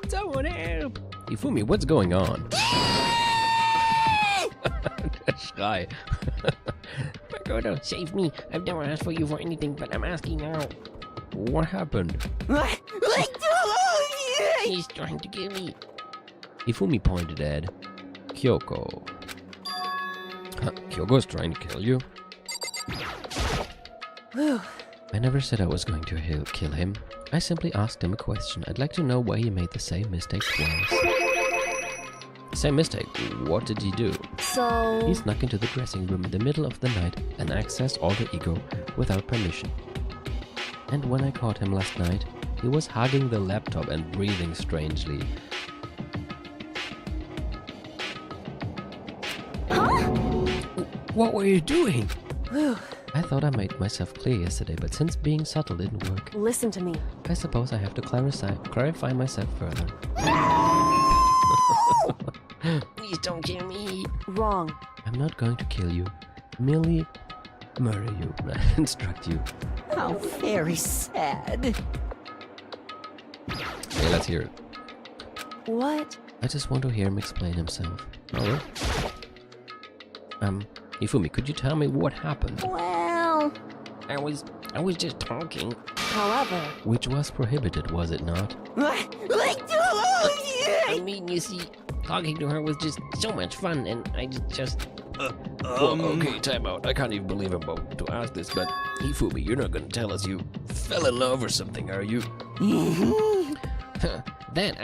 Someone help! Ifumi, what's going on? Schrei. Makoto, save me. I've never asked for you for anything, but I'm asking now. What happened? He's trying to kill me. Ifumi pointed at Kyoko. Huh, Kyoko's trying to kill you? I never said I was going to kill him. I simply asked him a question. I'd like to know why he made the same mistake twice. Same mistake? What did he do? So... He snuck into the dressing room in the middle of the night and accessed alter ego without permission. And when I caught him last night, he was hugging the laptop and breathing strangely. Huh? What were you doing? I thought I made myself clear yesterday, but since being subtle didn't work, Listen to me. I suppose I have to clarify myself further. Please don't kill me. Wrong. I'm not going to kill you, merely murder you, instruct you. How very sad. Okay, let's hear it. What? I just want to hear him explain himself. Alright. Ifumi, could you tell me what happened? Well... I was just talking. However... Which was prohibited, was it not? I mean, you see, talking to her was just so much fun, and I just... Well, okay, time out. I can't even believe I'm about to ask this, but Ifumi, you're not gonna tell us you fell in love or something, are you? That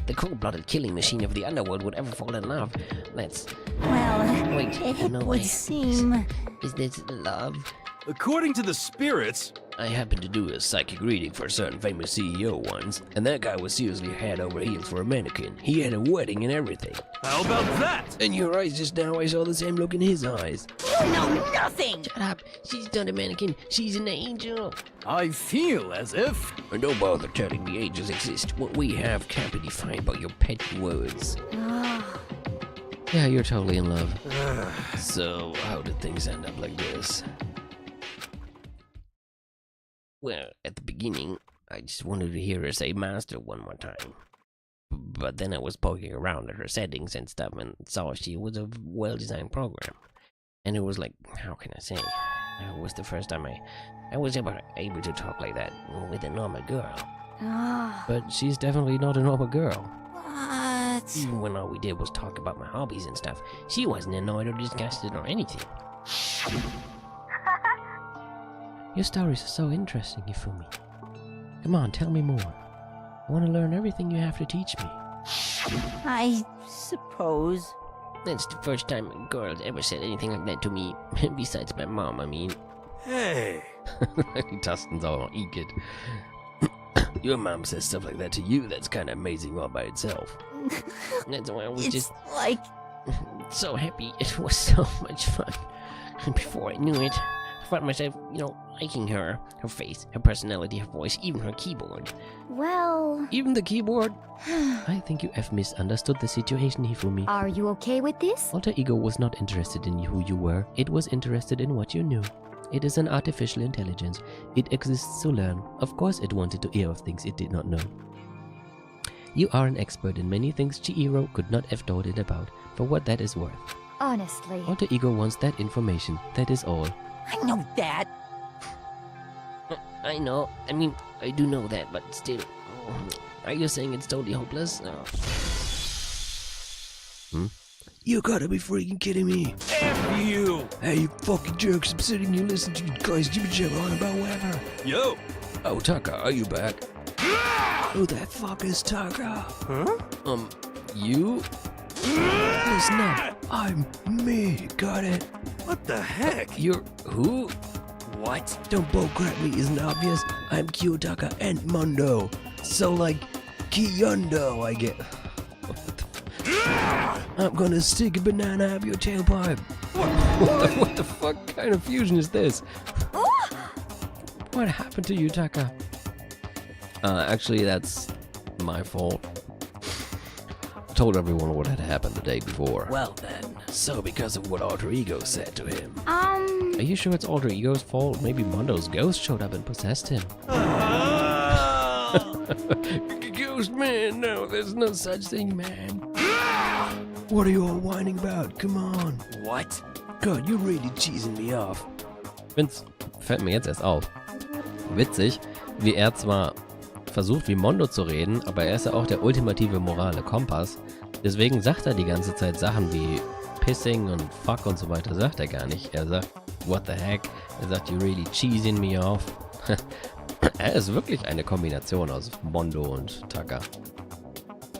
the cold-blooded killing machine of the underworld, would ever fall in love. Let's... Well, Wait, it no, would seem... Is this love? According to the spirits, I happened to do a psychic reading for a certain famous CEO once, and that guy was seriously head over heels for a mannequin. He had a wedding and everything. how about that? In your eyes just now, I saw the same look in his eyes. You know nothing! Shut up! She's not a mannequin. She's an angel. I feel as if... And don't bother telling me angels exist. What we have can't be defined by your petty words. Yeah, you're totally in love. So, how did things end up like this? Well, at the beginning, I just wanted to hear her say master one more time. But then I was poking around at her settings and stuff and saw she was a well-designed program. And it was like, how can I say? It was the first time I was able to talk like that with a normal girl. But she's definitely not a normal girl. What? Even when all we did was talk about my hobbies and stuff, she wasn't annoyed or disgusted or anything. Your stories are so interesting, Ifumi. Come on, tell me more. I want to learn everything you have to teach me. I suppose. That's the first time a girl's ever said anything like that to me, besides my mom, I mean. Hey, Tustin's all eager. Your mom says stuff like that to you, that's kind of amazing all by itself. That's why I was It's just like... so happy. It was so much fun. And before I knew it, I found myself, liking her. Her face, her personality, her voice, even her keyboard. Well... Even the keyboard? I think you have misunderstood the situation, Hifumi. Are you okay with this? Alter Ego was not interested in who you were. It was interested in what you knew. It is an artificial intelligence. It exists to learn. Of course it wanted to hear of things it did not know. You are an expert in many things Chihiro could not have told it about, for what that is worth. Honestly. Alter Ego wants that information, that is all. I know that. I know. I mean, I do know that, but still. Are you saying it's totally hopeless? You gotta be freaking kidding me. F you! Hey, you fucking jerks, I'm sitting here listening to you guys jibber on about whatever. Yo! Oh, Taka, are you back? Who the fuck is Taka? Huh? You? Listen up, I'm me, got it? What the heck? You're who? What? Don't bullcrap me, isn't obvious? I'm Kiyotaka and Mundo. So like, Kiyondo, I get. I'm gonna stick a banana up your tailpipe. What the fuck kind of fusion is this? What happened to you, Taka? Actually, that's my fault. I told everyone what had happened the day before. Well then. So because of what Alter Ego said to him. Um... Are you sure it's Alter Ego's fault? Maybe Mundo's ghost showed up and possessed him. Ghost man, no, there's no such thing, man. What are you all whining about? Come on. What? God, you're really cheesing me off. Fällt mir jetzt erst auf. Witzig, wie er zwar versucht, wie Mondo zu reden, aber er ist ja auch der ultimative morale Kompass. Deswegen sagt er die ganze Zeit Sachen wie Pissing und Fuck und so weiter, sagt er gar nicht. Er sagt, what the heck? Er sagt, you're really cheesing me off. Er ist wirklich eine Kombination aus Mondo und Taka.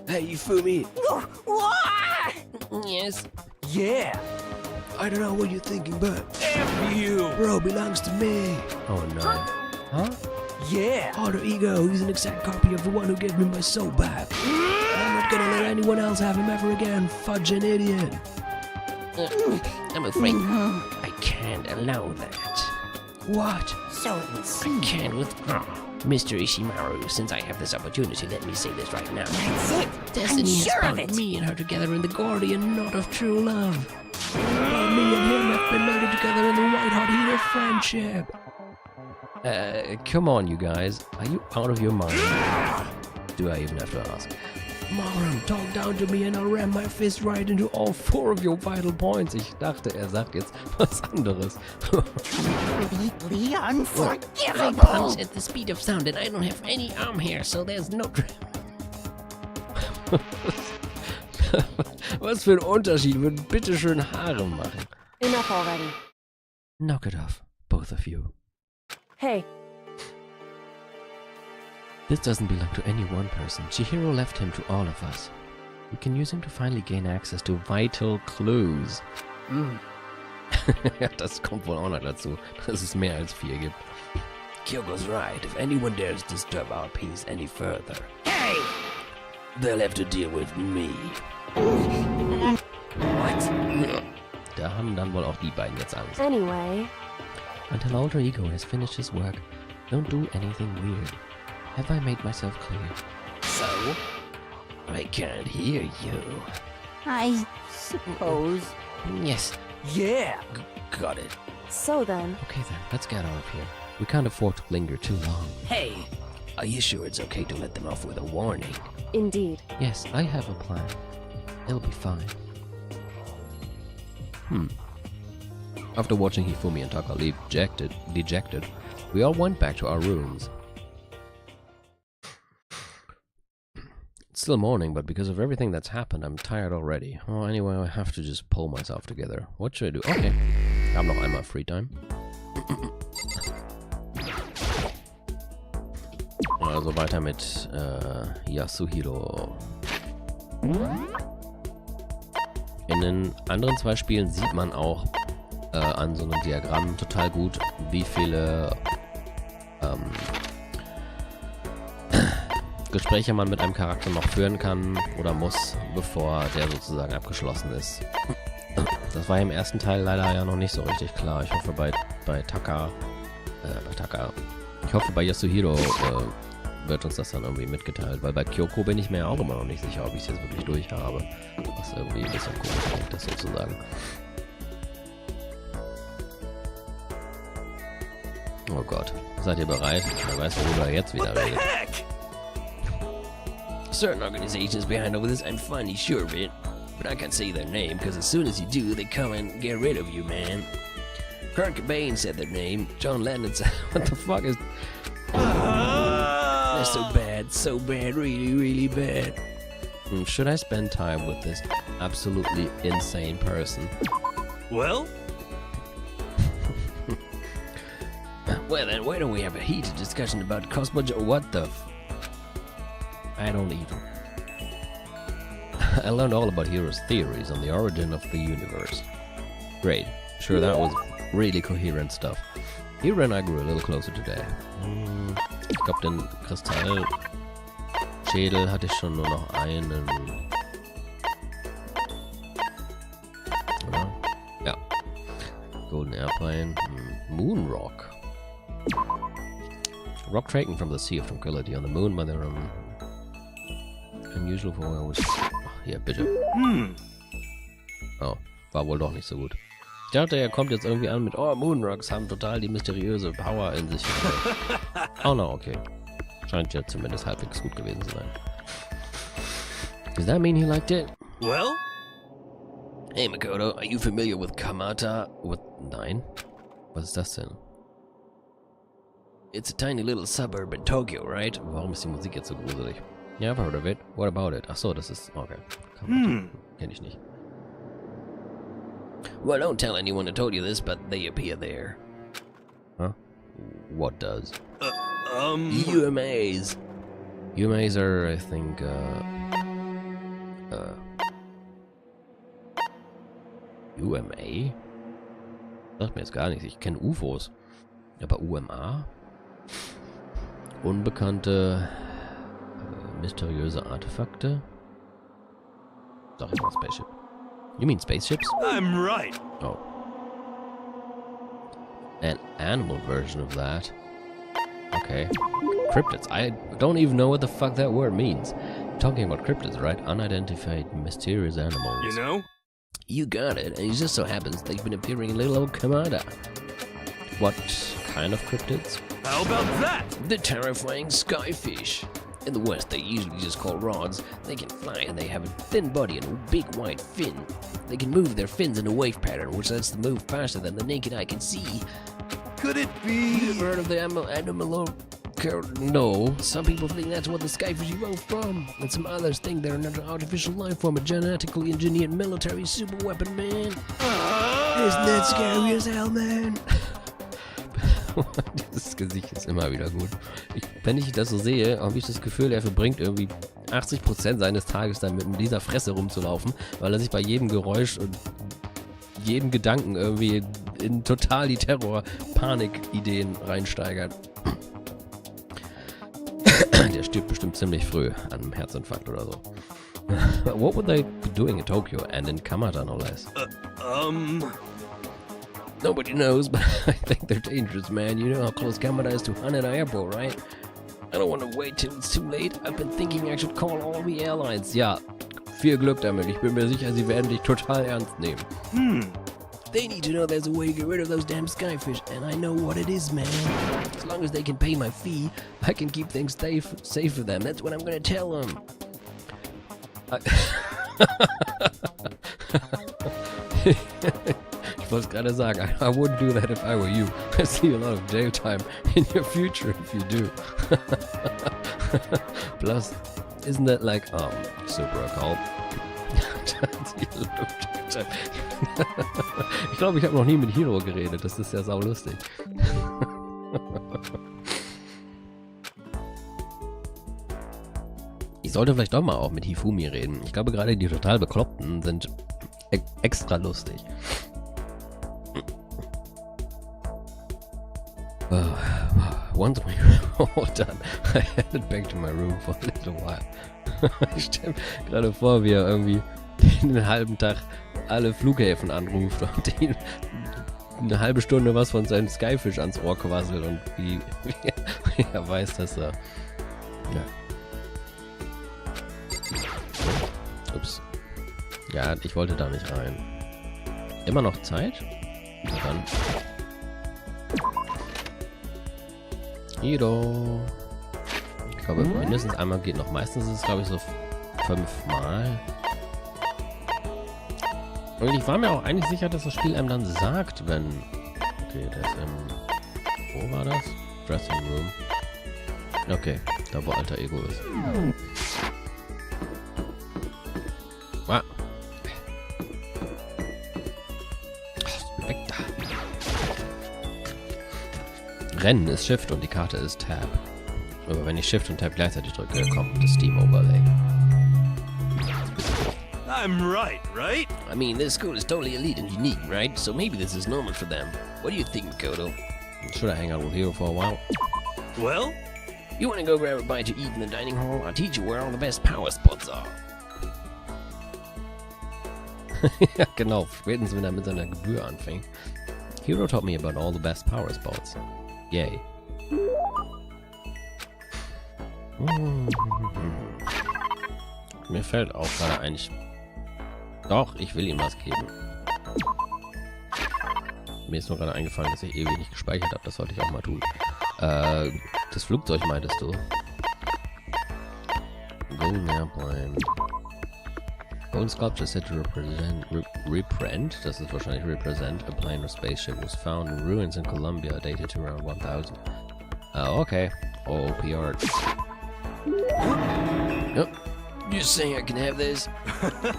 Hey, you fool me? Yes. Yeah. I don't know what you're thinking, but F you. bro belongs to me. Oh no. Huh? Yeah. Alter ego, he's an exact copy of the one who gave me my soul back. I'm not gonna let anyone else have him ever again, fudging idiot. I'm afraid I can't allow that. What? So I can't withdraw. Mr. Ishimaru, since I have this opportunity, let me say this right now. that's it. Destiny I'm has sure of bound it. me and her together in the Gordian knot of true love. While me and him have been melded together in the white-hot heat of friendship. Come on, you guys. Are you out of your mind? Do I even have to ask? Marum, talk down to me and I'll ram my fist right into all 4 of your vital points. Ich dachte, er sagt jetzt was anderes. Completely I unforgivable. punch at the speed of sound and I don't have any arm hair, so there's no... Was für ein Unterschied würden bitteschön Haare machen? Enough already. Knock it off, both of you. Hey, This doesn't belong to any one person. Chihiro left him to all of us. We can use him to finally gain access to vital clues. Ja, das kommt wohl auch noch dazu, dass es mehr als 4 gibt. Kyogo's right. If anyone dares disturb our peace any further, Hey. they'll have to deal with me. What? Da haben dann wohl auch die beiden jetzt Angst. anyway, Until Alter Ego has finished his work, don't do anything weird. Have I made myself clear? So? I can't hear you. I suppose. Yes, Yeah. got it. so then, Okay then, let's get out of here. We can't afford to linger too long. Hey, are you sure it's okay to let them off with a warning? indeed. Yes, I have a plan. It'll be fine. After watching Hifumi and Taka leave dejected, we all went back to our rooms. It's still morning, but because of everything that's happened, I'm tired already. Oh, anyway, I have to just pull myself together. What should I do? Okay. Ich habe noch einmal Free Time. Also weiter mit Yasuhiro. In den anderen 2 Spielen sieht man auch an so einem Diagramm total gut, wie viele Gespräche man mit einem Charakter noch führen kann oder muss, bevor der sozusagen abgeschlossen ist. Das war im ersten Teil leider ja noch nicht so richtig klar. Ich hoffe bei Taka, ich hoffe bei Yasuhiro wird uns das dann irgendwie mitgeteilt, weil bei Kyoko bin ich mir auch immer noch nicht sicher, ob ich es jetzt wirklich durch habe. Was irgendwie ein bisschen komisch klingt, das sozusagen. Oh Gott, seid ihr bereit? Wer weiß, worüber er jetzt wieder redet. Heck! Certain organizations behind all this, I'm finally sure of it. But I can't say their name, because as soon as you do, they come and get rid of you, man. Kurt Cobain said their name. John Lennon said, what the fuck is... They're so bad, really, really bad. Should I spend time with this absolutely insane person? Well, Well then, why don't we have a heated discussion about Cosmo what the I don't even. I learned all about Hero's theories on the origin of the universe. Great. Sure, that was really coherent stuff. Hero and I grew a little closer today. Ich glaube, den Kristallschädel hatte ich schon nur noch einen. Oder? Ja. Golden Airplane. Moon Rock. Rock taken from the Sea of Tranquility on the moon by their unusual for where was. Hier, bitte. Oh, war wohl doch nicht so gut. Ich dachte, er kommt jetzt irgendwie an mit, oh, Moonrocks haben total die mysteriöse Power in sich. Oh no, okay. Scheint ja zumindest halbwegs gut gewesen zu sein. Does that mean he liked it? Well? Hey, Makoto, are you familiar with Kamata? Nein. Was ist das denn? It's a tiny little suburb in Tokyo, right? Warum ist die Musik jetzt so gruselig? Yeah, I've heard of it. What about it? Ach so, das ist... Okay. Kenn ich nicht. Well, don't tell anyone I told you this, but they appear there. Huh? What does? UMAs. UMAs are, I think, UMA? Sagt mir jetzt gar nichts. Ich kenne UFOs. Aber UMA? Unbekannte, mysteriöse Artefakte? Sag ich mal Spaceship. You mean spaceships? I'm right. Oh. An animal version of that. Okay. Cryptids. I don't even know what the fuck that word means. Talking about cryptids, right? Unidentified mysterious animals. You know? You got it, and it just so happens they've been appearing in little old Kamada. What kind of cryptids? How about that? The terrifying skyfish. In the West, they're usually just called rods. They can fly and they have a thin body and a big white fin. They can move their fins in a wave pattern, which lets them move faster than the naked eye can see. Could it You've be? heard of the animal? No. Some people think that's what the skyfish evolved from, and some others think they're an artificial life form, a genetically engineered military super weapon, man. Isn't that scary as hell, man? Dieses Gesicht ist immer wieder gut. Wenn ich das so sehe, habe ich das Gefühl, er verbringt irgendwie 80% seines Tages damit mit dieser Fresse rumzulaufen, weil er sich bei jedem Geräusch und jedem Gedanken irgendwie in total die Terror-Panik-Ideen reinsteigert. Der stirbt bestimmt ziemlich früh an einem Herzinfarkt oder so. What would they be doing in Tokyo and in Kamata no less? Nobody knows, but I think they're dangerous, man. You know how close Kamada is to Haneda Airport, right? I don't want to wait till it's too late. I've been thinking I should call all the airlines. Ja, viel Glück damit. Ich bin mir sicher, sie werden dich total ernst nehmen. They need to know there's a way to get rid of those damn skyfish, and I know what it is, man. As long as they can pay my fee, I can keep things safe for them. That's what I'm gonna tell them. Ich wollte es gerade sagen, I wouldn't do that if I were you. I see a lot of jail time in your future if you do. Plus, isn't that like, super occult? Ich glaube, ich habe noch nie mit Hiro geredet. Das ist ja saulustig. Ich sollte vielleicht doch mal auch mit Hifumi reden. Ich glaube, gerade die total Bekloppten sind extra lustig. Once we were all done, I headed back to my room for a little while. Ich stelle mir gerade vor, wie er irgendwie den halben Tag alle Flughäfen anruft und ihn eine halbe Stunde was von seinem Skyfish ans Ohr quasselt und wie er weiß, dass er... Ja. Ups. Ja, ich wollte da nicht rein. Immer noch Zeit? Na dann. Hiro. Ich glaube, mindestens einmal geht noch. Meistens ist es, glaube ich, so 5 Mal. Und ich war mir auch eigentlich sicher, dass das Spiel einem dann sagt, wenn... Okay, das im... Wo war das? Dressing Room. Okay, da wo alter Ego ist. Ah. Weg da. Rennen ist Shift und die Karte ist Tab. Aber wenn ich Shift und Tab gleichzeitig drücke, kommt das Steam Overlay. I'm right, right? I mean, this school is totally elite and unique, right? So maybe this is normal for them. What do you think, Makoto? Should I hang out with Hiro for a while? Well? You want to go grab a bite to eat in the dining hall? I'll teach you where all the best power spots are. Ja, genau. Spätestens, wenn er mit seiner Gebühr anfängt. Hiro taught me about all the best power spots. Yay. Mir fällt auch gerade eigentlich... Doch, ich will ihm was geben. Mir ist nur gerade eingefallen, dass ich ewig nicht gespeichert habe. Das sollte ich auch mal tun. Das Flugzeug meintest du? Golden Airplane. Golden Sculpture said to represent, das ist wahrscheinlich represent, a plane or spaceship was found in ruins in Colombia dated to around 1000. Oh, okay. OP art. Yep. You saying I can have this?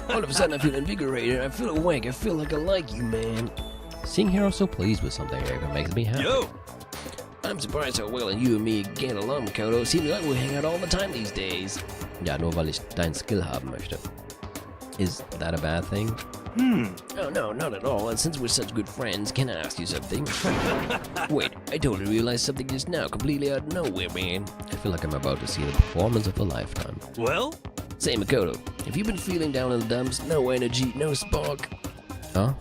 All of a sudden I feel invigorated, I feel awake, I feel like I like you, man. Seeing Hero so pleased with something makes me happy. Yo! I'm surprised how well you and me get along, Kodo. Seems like we hang out all the time these days. Ja, nur weil ich deinen Skill haben möchte. Is that a bad thing? Oh no, not at all. And since we're such good friends, can I ask you something? Wait, I totally realized something just now, completely out of nowhere, man. I feel like I'm about to see the performance of a lifetime. Well? Say, Makoto, have you been feeling down in the dumps? No energy, no spark? Huh?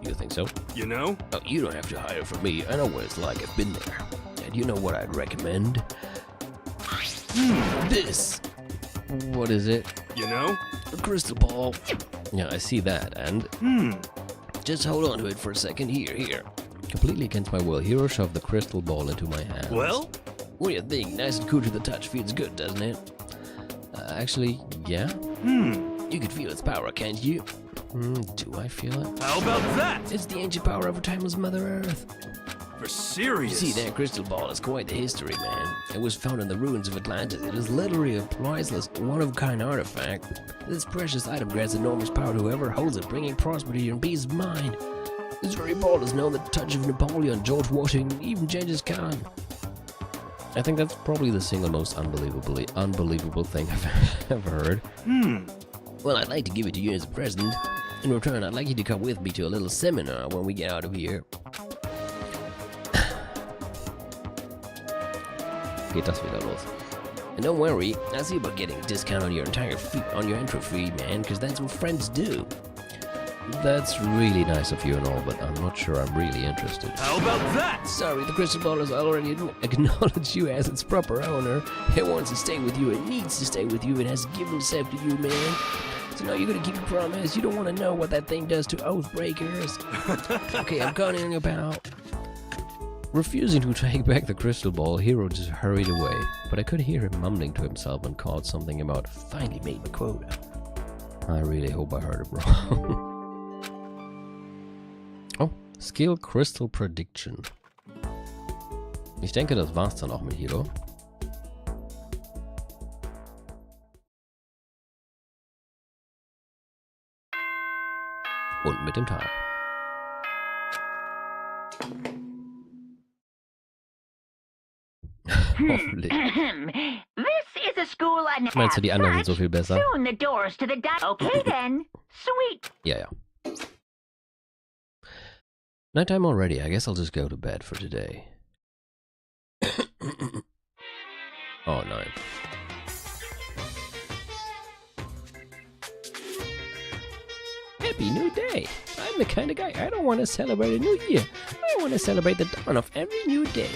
You think so? You know? Oh, you don't have to hide it from me. I know what it's like. I've been there. And you know what I'd recommend? This. What is it? You know? A crystal ball. Yeah, I see that, and... Just hold on to it for a second. Here. Completely against my will, Hero shoved the crystal ball into my hands. Well? What do you think? Nice and cool to the touch. Feels good, doesn't it? Actually, yeah? You can feel its power, can't you? Do I feel it? How about that? It's the ancient power over timeless Mother Earth. For You serious? see, that crystal ball is quite the history, man. It was found in the ruins of Atlantis. It is literally a priceless, one-of-a-kind artifact. This precious item grants enormous power to whoever holds it, bringing prosperity and peace of mind. This very ball is known the touch of Napoleon, George Washington, even Genghis Khan. I think that's probably the single most unbelievable thing I've ever heard. Well, I'd like to give it to you as a present. In return, I'd like you to come with me to a little seminar when we get out of here. Geht das wieder los? And don't worry, I'll see about getting a discount on your entire fee, on your intro fee, man, because that's what friends do. That's really nice of you and all, but I'm not sure I'm really interested. How about that? Sorry, the crystal ball has already acknowledged you as its proper owner. It wants to stay with you. It needs to stay with you. It has given itself to you, man. So now you're gonna keep your promise. You don't want to know what that thing does to oath breakers. Okay, I'm calling about. Refusing to take back the crystal ball, Hero just hurried away, but I could hear him mumbling to himself and called something about finally made my quota. I really hope I heard it wrong. Oh, Skill Crystal Prediction. Ich denke, das war's dann auch mit Hero. Und mit dem Tag. Hoffentlich. This is a school I never. Meinst du, die anderen sind so viel besser? Soon the doors to the Okay then. Sweet. Ja. Nighttime already. I guess I'll just go to bed for today. Oh, nein. Happy New Day. I'm the kind of guy, I don't want to celebrate a new year. I want to celebrate the dawn of every new day.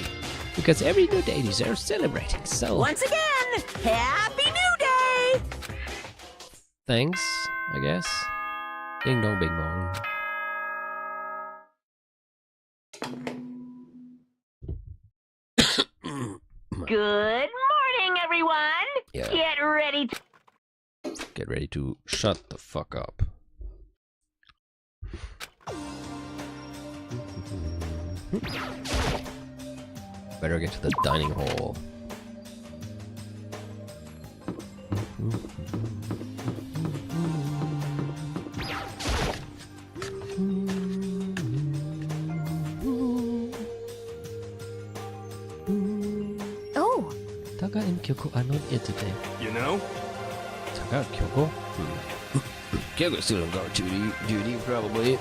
Because every new day deserves celebrating, so... Once again, Happy New Day! Thanks, I guess. Ding dong, bing bong. Good morning, everyone. Yeah. Get ready to shut the fuck up. Better get to the dining hall. Oh, Taka and Kyoko are not here today. You know? Taka and Kyoko? Kyoko's still on guard duty, probably.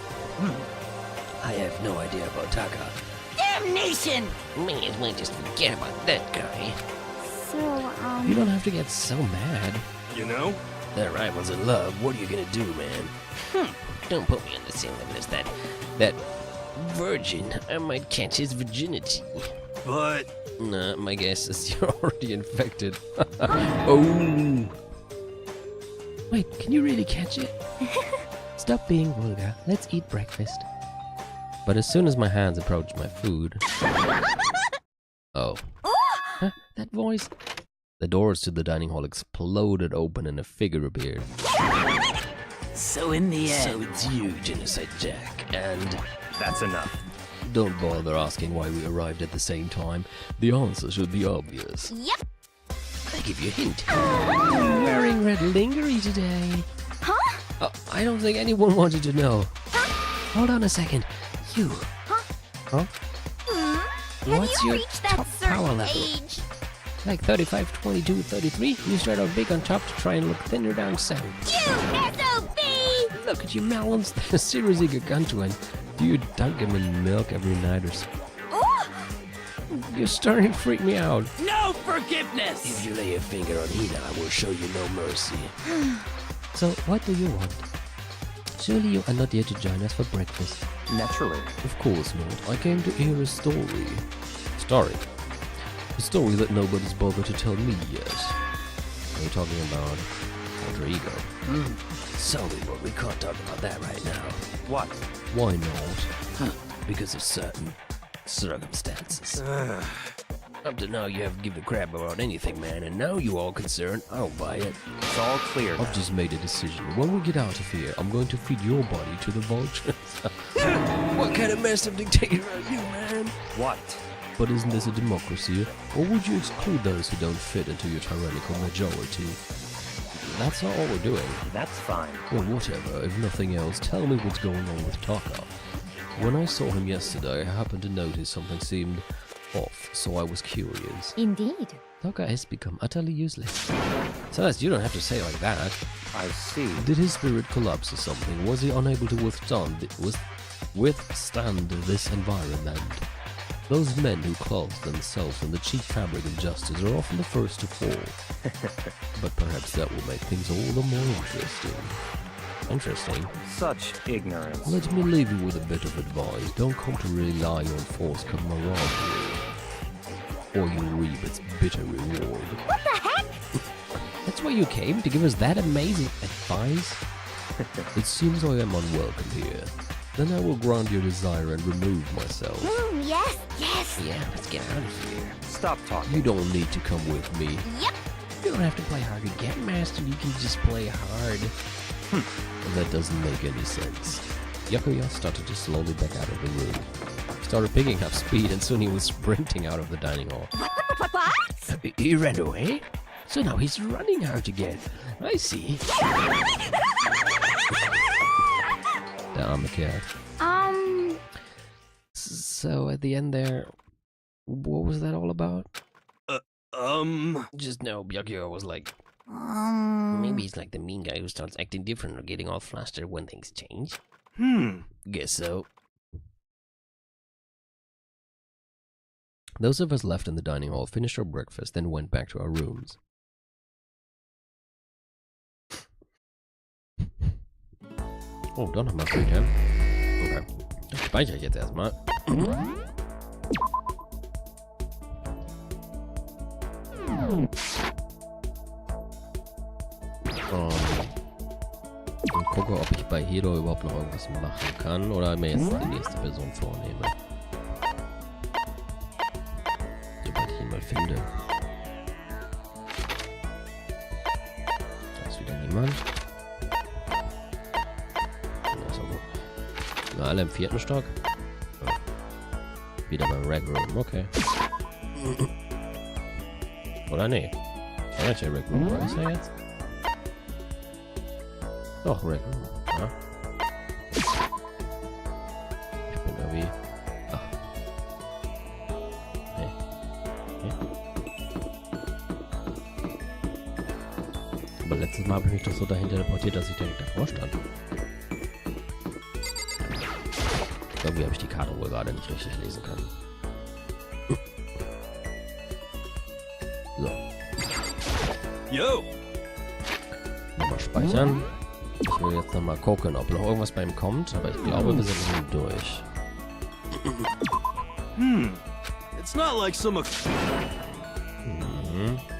I have no idea about Taka. Damnation! May as well just forget about that guy. so, You don't have to get so mad. You know? That rival's in love. What are you gonna do, man? Don't put me on the same level as that virgin. I might catch his virginity. But... Nah, my guess is you're already infected. Oh! Wait, can you really catch it? Stop being vulgar. Let's eat breakfast. But as soon as my hands approached my food... Oh. Huh? That voice? The doors to the dining hall exploded open and a figure appeared. So in the end... So it's you, Genocide Jack, and... That's enough. Don't bother asking why we arrived at the same time. The answer should be obvious. Yep. I give you a hint. Wearing red lingerie today. Huh? I don't think anyone wanted to know. Hold on a second. You. Huh? What's Have you your reached that top certain power level? age? Like 35, 22, 33? You start out big on top to try and look thinner down south. You SOB! Look at you melons. They're seriously gargantuan. Do you dunk them in milk every night or so? You're starting to freak me out. No forgiveness! If you lay a finger on Hina, I will show you no mercy. So, what do you want? Surely you are not here to join us for breakfast. Naturally. Of course not. I came to hear a story. Story? A story that nobody's bothered to tell me yet. Are you talking about alter ego? Sorry, but we can't talk about that right now. What? Why not? Because of certain circumstances. Up to now, you haven't given a crap about anything, man, and now you all concerned, I'll buy it. It's all clear now. I've just made a decision. When we get out of here, I'm going to feed your body to the vultures. What kind of messed up dictator are you, man? What? But isn't this a democracy? Or would you exclude those who don't fit into your tyrannical majority? That's not what we're doing. That's fine. Well, whatever. If nothing else, tell me what's going on with Taka. When I saw him yesterday, I happened to notice something seemed off, so I was curious. Indeed. Taka has become utterly useless. Celeste, you don't have to say it like that. I see. Did his spirit collapse or something? Was he unable to withstand this environment? Those men who clothe themselves in the cheap fabric of justice are often the first to fall. But perhaps that will make things all the more interesting. Interesting. Such ignorance. Let me leave you with a bit of advice. Don't come to rely on forced camaraderie, or you'll reap its bitter reward. What the heck? That's why you came, to give us that amazing advice? It seems I am unwelcome here. Then I will grant your desire and remove myself. Yes, yes. Yeah, let's get out of here. Stop talking. You don't need to come with me. Yep. You don't have to play hard to get, Master. You can just play hard. That doesn't make any sense. Yakuya started to slowly back out of the room. He started picking up speed and soon he was sprinting out of the dining hall. What? He ran away? So now he's running hard again. I see. Der arme Kerl. So at the end there, what was that all about? Just know Byakuya was like, maybe he's like the mean guy who starts acting different or getting all flustered when things change. Guess so. Those of us left in the dining hall finished our breakfast, then went back to our rooms. Oh, dann haben wir Freetime. Okay. Das speichere ich jetzt erstmal. Und gucke, ob ich bei Hiro überhaupt noch irgendwas machen kann oder mir jetzt die nächste Person vornehme. Sobald ich ihn mal finde. Da ist wieder niemand. Da ist auch gut. Na, alle im 4. Stock. Ja. Wieder beim Rec Room, okay. Oder nee. Ja, nicht der Rec Room, wo ist er jetzt? Doch, Rec Room, ja. Ich bin irgendwie... Ach. Nee. Nee. Aber letztes Mal habe ich mich doch so dahin teleportiert, dass ich direkt davor stand. Irgendwie habe ich die Karte wohl gerade nicht richtig lesen können. So. Yo! Nochmal speichern. Ich will jetzt nochmal gucken, ob noch irgendwas bei ihm kommt, aber ich glaube, wir sind durch. It's not like some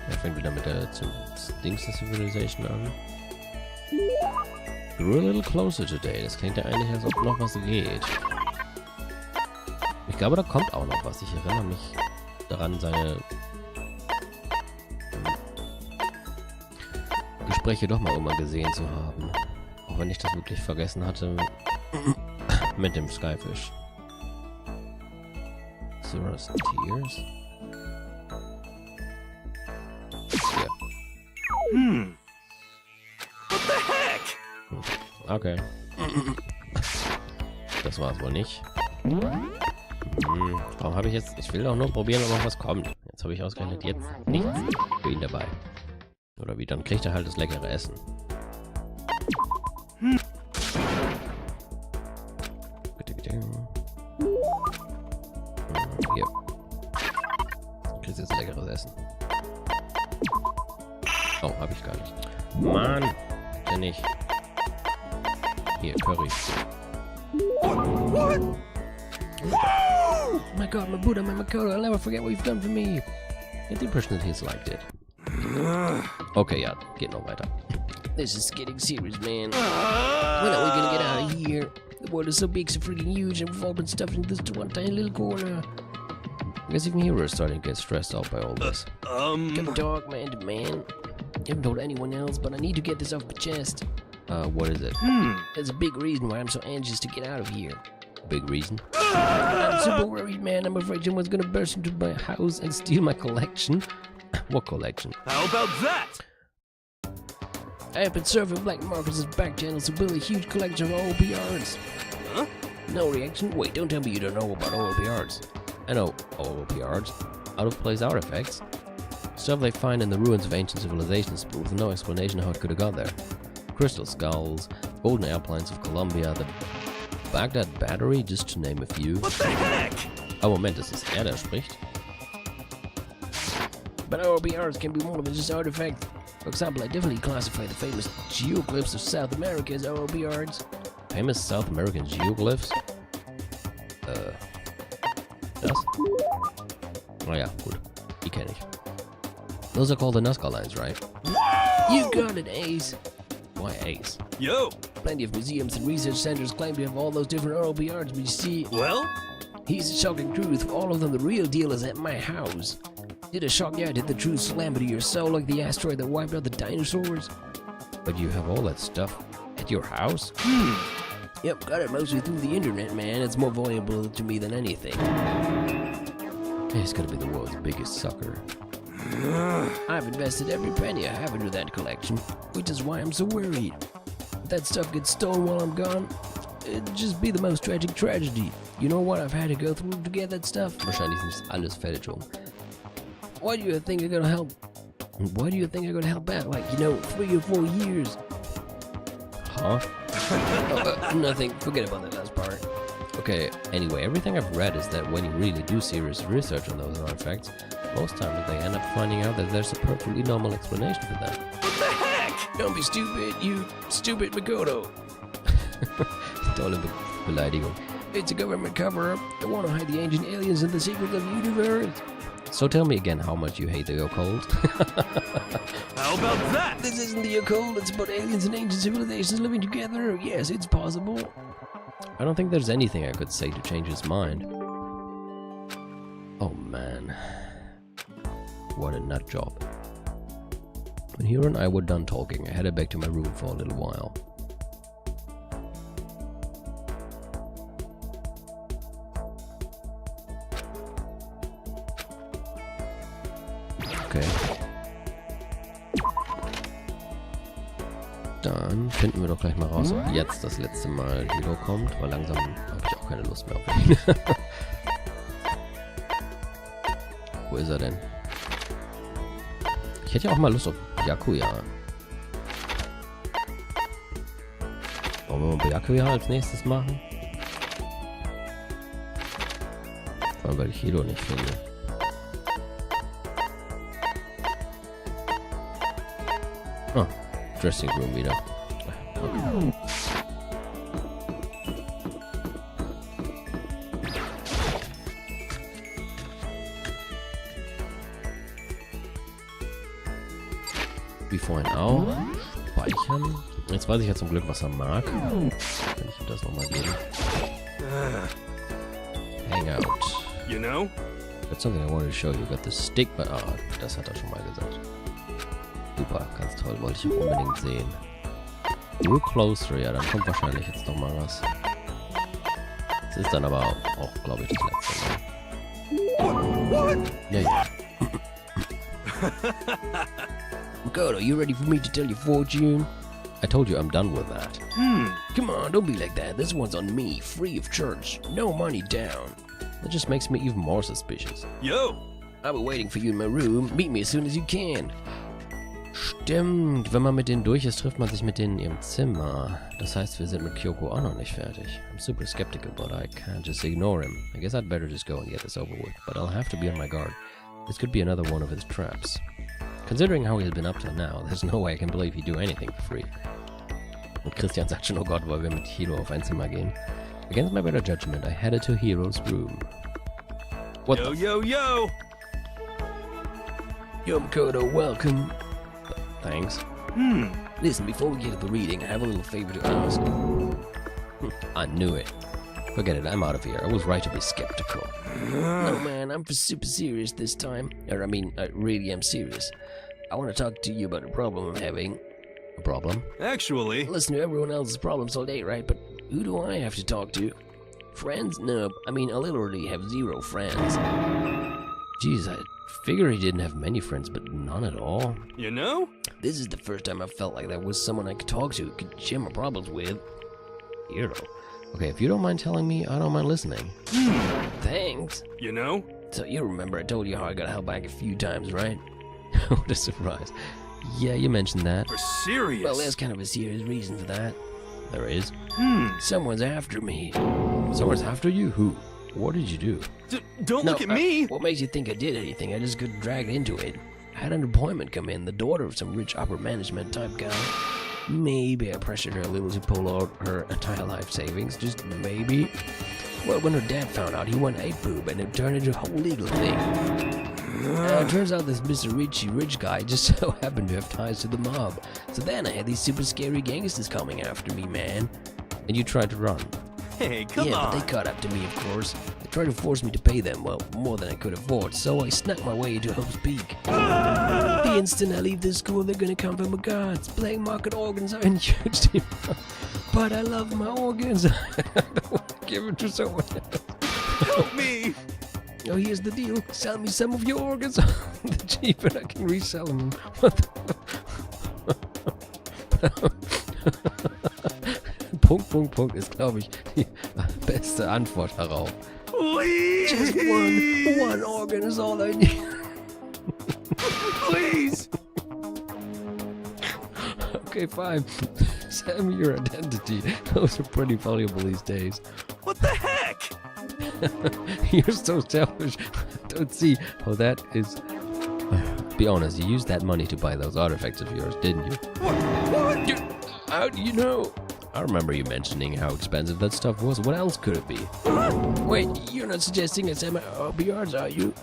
Er fängt wieder mit der Dings der Civilization an. Grew a little closer today. Das klingt ja eigentlich, als ob noch was geht. Ich glaube, da kommt auch noch was. Ich erinnere mich daran, seine Gespräche doch mal irgendwann gesehen zu haben. Auch wenn ich das wirklich vergessen hatte. Mit dem Skyfish. Zura's Tears? Ja. What the heck? Okay. Das war es wohl nicht. Warum habe ich jetzt... Ich will doch nur probieren, ob noch was kommt. Jetzt habe ich ausgerechnet jetzt nichts für ihn dabei. Oder wie, dann kriegt er halt das leckere Essen. Hier. Du kriegst jetzt leckeres Essen. Oh, habe ich gar nicht. Mann! Ja nicht. Hier, Curry. What? Oh my god, my Buddha, my Makoto, I'll never forget what you've done for me. Get the impression that he's liked it. Okay, ja, geht noch weiter. This is getting serious, man. When are we gonna get out of here? The world is so big, so freaking huge, and we've all been stuffed into this one tiny little corner. I guess even Hero is starting to get stressed out by all this. Come talk, man to man. I haven't told anyone else, but I need to get this off my chest. What is it? There's a big reason why I'm so anxious to get out of here. Big reason? I'm super worried, man. I'm afraid someone's gonna burst into my house and steal my collection. What collection? How about that? I have been surfing black markets' back channels to build a huge collection of OLPRs. Huh? No reaction? Wait, don't tell me you don't know about OLPRs. I know OLPRs. Out-of-place artifacts. Stuff they find in the ruins of ancient civilizations, but with no explanation how it could have got there. Crystal skulls, golden airplanes of Colombia, the Baghdad Battery, just to name a few. What the heck? Oh, Moment, ist es er, der spricht? But OLPRs can be more than just artifacts. For example, I definitely classify the famous geoglyphs of South America as OLPRs. Famous South American geoglyphs? Das? Oh ja, gut. Die kenne ich. Those are called the Nazca lines, right? You got it, Ace. Why Ace? Yo. Plenty of museums and research centers claim to have all those different OLPRs, but you see, Well? here's the shocking truth. All of them, the real deal is at my house. Did a shock you? Did the truth slam into your soul like the asteroid that wiped out the dinosaurs? But you have all that stuff at your house? Yep, got it mostly through the internet, man. It's more valuable to me than anything. He's gonna be the world's biggest sucker. I've invested every penny I have into that collection, which is why I'm so worried. If that stuff gets stolen while I'm gone, it'd just be the most tragic tragedy. You know what I've had to go through to get that stuff? Wahrscheinlich ist alles Fälschung. Why do you think I'm gonna help? Why do you think I'm gonna help out? Like, 3 or 4 years? Huh? Nothing. Forget about that last part. Okay, anyway, everything I've read is that when you really do serious research on those artifacts, most times they end up finding out that there's a perfectly normal explanation for them. What the heck? Don't be stupid, you stupid Makoto. Tolle Beleidigung. It's a government cover-up. They want to hide the ancient aliens and the secrets of the universe. So tell me again how much you hate the occult. How about that? This isn't the occult. It's about aliens and ancient civilizations living together. Yes, it's possible. I don't think there's anything I could say to change his mind. Oh man. What a nut job. When Hero and I were done talking, I headed back to my room for a little while. Okay. Dann finden wir doch gleich mal raus, ob jetzt das letzte Mal Hiro kommt, weil langsam habe ich auch keine Lust mehr auf ihn. Wo ist er denn? Ich hätte ja auch mal Lust auf Byakuya. Wollen wir mal Byakuya als nächstes machen? Vor allem, weil ich Hiro nicht finde. Ah, Dressing Room wieder. Okay. Wie vorhin auch. Speichern. Jetzt weiß ich ja zum Glück, was er mag. Kann ich ihm das nochmal geben. Hangout. You know? That's something I wanted to show you. Got the stick, but das hat er schon mal gesagt. Super, ganz toll, wollte ich unbedingt sehen. Nur Closer, ja, dann kommt wahrscheinlich jetzt noch mal was. Das ist dann aber auch, glaube ich, das letzte. Ja, ja. Makoto, you ready for me to tell your fortune? I told you I'm done with that. Come on, don't be like that. This one's on me, free of charge. No money down. That just makes me even more suspicious. Yo! I'll be waiting for you in my room. Meet me as soon as you can. Stimmt, wenn man mit denen durch ist, trifft man sich mit denen in ihrem Zimmer. Das heißt, wir sind mit Kyoko auch noch nicht fertig. I'm super skeptical, but I can't just ignore him. I guess I'd better just go and get this over with, but I'll have to be on my guard. This could be another one of his traps. Considering how he's been up till now, there's no way I can believe he'd do anything for free. Und Christian sagt schon, oh Gott, wollen wir mit Hiro auf ein Zimmer gehen? Against my better judgment, I headed to Hiro's room. What Yo, the yo, yo! Yo, Makoto, welcome. Thanks. Listen, before we get to the reading, I have a little favor to ask. I knew it. Forget it, I'm out of here. I was right to be skeptical. No, man, I'm super serious this time. Or, I mean, I really am serious. I want to talk to you about a problem I'm having. A problem? Actually, Listen to everyone else's problems all day, right? But who do I have to talk to? Friends? No, I mean, I literally have 0 friends. Jeez, I figure he didn't have many friends, but none at all. you know? This is the first time I felt like there was someone I could talk to, could share my problems with. Hiro. Okay, if you don't mind telling me, I don't mind listening. Thanks. You know? So you remember I told you how I got held back a few times, right? What a surprise. Yeah, you mentioned that. We're serious. Well, there's kind of a serious reason for that. There is. Someone's after me. Someone's after you? Who? What did you do? Don't look at me! What makes you think I did anything? I just got dragged into it. I had an appointment come in, the daughter of some rich upper management type guy. Maybe I pressured her a little to pull out her entire life savings, just maybe. Well, when her dad found out, he went ape-boob and it turned into a whole legal thing. It turns out this Mr. Rich guy just so happened to have ties to the mob. So then I had these super scary gangsters coming after me, man. And you tried to run. Hey, come Yeah, on! but they caught up to me, of course. They tried to force me to pay them, well, more than I could afford, so I snuck my way into Hope's Peak. The instant I leave this school, they're gonna come for my guards. Playing market organs are in huge demand. But I love my organs. I don't want to give them to someone else. Help me! Oh, here's the deal. Sell me some of your organs on the cheap and I can resell them. What the... Punkt ist, glaube ich, die beste Antwort darauf. Please! Just one organ is all I need. Please! Okay, fine. Send me your identity. Those are pretty valuable these days. What the heck? You're so selfish. Don't see how that is. Be honest, you used that money to buy those artifacts of yours, didn't you? What? How do you know? I remember you mentioning how expensive that stuff was. What else could it be? Wait, you're not suggesting I sell my RBRs, are you?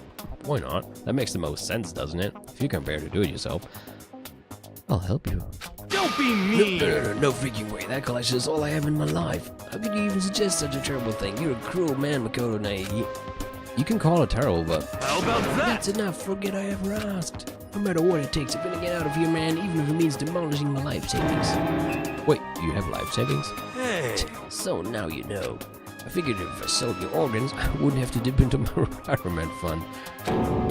Why not? That makes the most sense, doesn't it? If you can bear to do it yourself. I'll help you. Don't be mean! No freaking way. That collection is all I have in my life. How could you even suggest such a terrible thing? You're a cruel man, Makoto Naegi. You can call it terrible, but How about that? That's enough. Forget I ever asked. No matter what it takes, I'm gonna get out of here, man, even if it means demolishing my life savings. wait, you have life savings? Hey! So now you know. I figured if I sold your organs, I wouldn't have to dip into my retirement fund.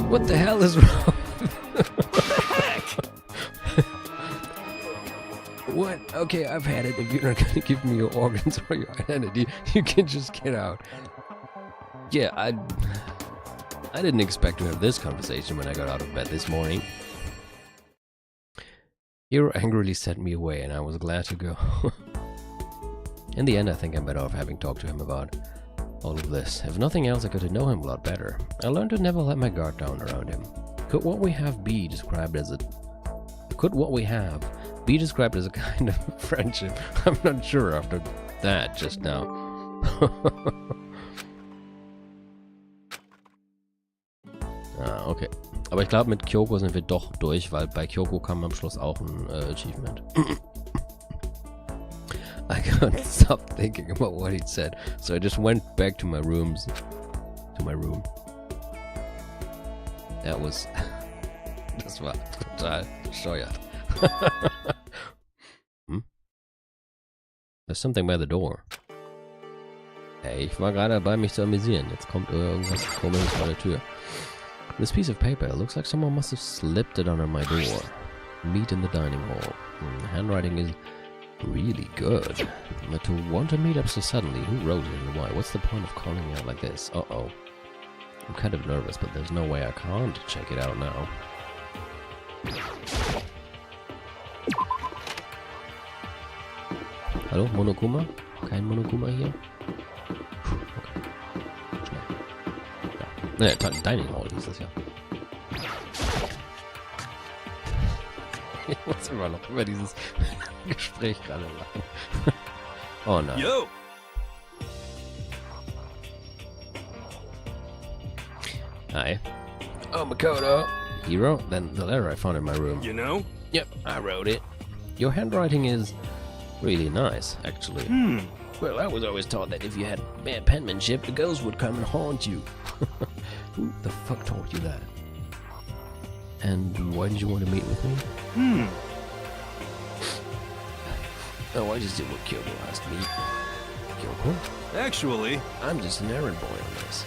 What the hell is wrong? What? Okay, I've had it. If you're not gonna give me your organs or your identity, you can just get out. Yeah, I didn't expect to have this conversation when I got out of bed this morning. Hiro angrily sent me away and I was glad to go. In the end, I think I'm better off having talked to him about all of this. If nothing else, I got to know him a lot better. I learned to never let my guard down around him. Could what we have be described as a kind of friendship? I'm not sure after that just now. Okay. Aber ich glaube, mit Kyoko sind wir doch durch, weil bei Kyoko kam am Schluss auch ein Achievement. I couldn't stop thinking about what he said, so I just went back to my room. Das war total bescheuert. Hm? There's something by the door. Hey, ich war gerade dabei, mich zu amüsieren. Jetzt kommt irgendwas Komisches bei der Tür. This piece of paper looks like someone must have slipped it under my door. Meet in the dining hall. The handwriting is really good. But to want to meet up so suddenly, who wrote it and why? What's the point of calling me out like this? Uh-oh. I'm kind of nervous, but there's no way I can't check it out now. Hallo, Monokuma? Kein Monokuma hier? Okay. Schnell. Ja. Dining Hall hieß das ja. Ich muss immer noch über dieses Gespräch gerade lachen. Oh nein. Yo! Hi. Oh, Makoto. Hero? Then the letter I found in my room. You know? Yep, I wrote it. Your handwriting is really nice, actually. Well, I was always taught that if you had bad penmanship, the ghost would come and haunt you. Who the fuck taught you that? And why did you want to meet with me? Oh, I just did what Kyoko asked me. Kyoko? Actually, I'm just an errand boy on this.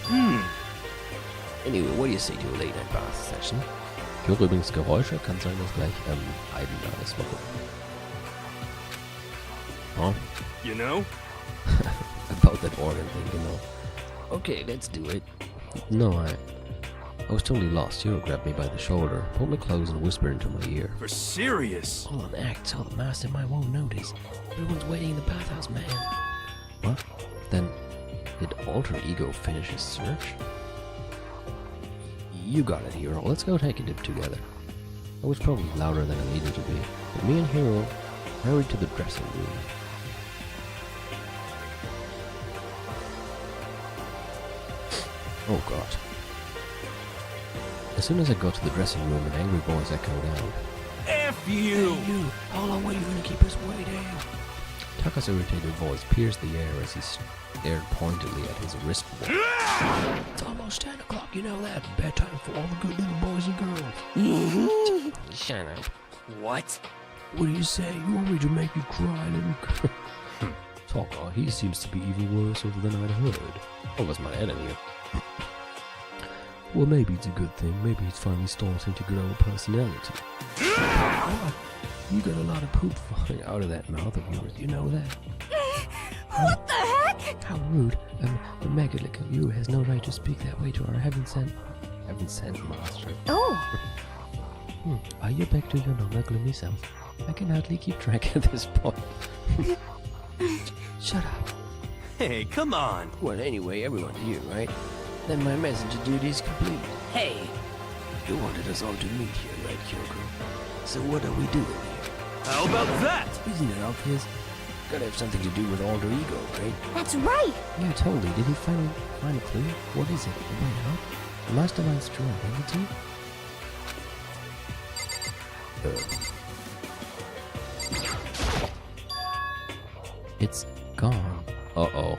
Anyway, what do you say to a late night bath session? Ich höre übrigens Geräusche, kann sein, dass gleich Aiden da ist. Oh, you know? about that organ thing, you know. Okay, let's do it. No, I was totally lost. Hero grabbed me by the shoulder, pulled me close, and whispered into my ear. For serious? Hold on, act so the mastermind won't notice. Everyone's waiting in the bathhouse, man. What? Then, did Alter Ego finish his search? You got it, Hero. Let's go take a dip together. I was probably louder than I needed to be, but me and Hero hurried to the dressing room. Oh god. As soon as I got to the dressing room, an angry voice echoed out. F you! Hey, you! How long were you gonna keep us waiting? Taka's irritated voice pierced the air as he stared pointedly at his wristwatch. It's almost 10 o'clock, you know that. Bedtime for all the good little boys and girls. Shut up. What? What do you say? You want me to make you cry, little girl? Taka, he seems to be even worse off than I'd heard. What was my enemy? Well, maybe it's a good thing. Maybe he's finally starting to grow a personality. You got a lot of poop falling out of that mouth of yours. You know that? What the heck? How rude. The megalick of you has no right to speak that way to our heaven sent master. Oh, Are you back to your normal gloomy self? I can hardly keep track at this point. Shut up. Hey, come on! Well, anyway, everyone's here, right? Then my messenger duty is complete. Hey, You wanted us all to meet here, right, Kyoko? So what are we doing here? How about that? Isn't it obvious? Gotta have something to do with Alter Ego, right? that's right. Yeah, totally. Did he find a clue? What is it? The way out? The mastermind's true identity? It's gone. Uh-oh.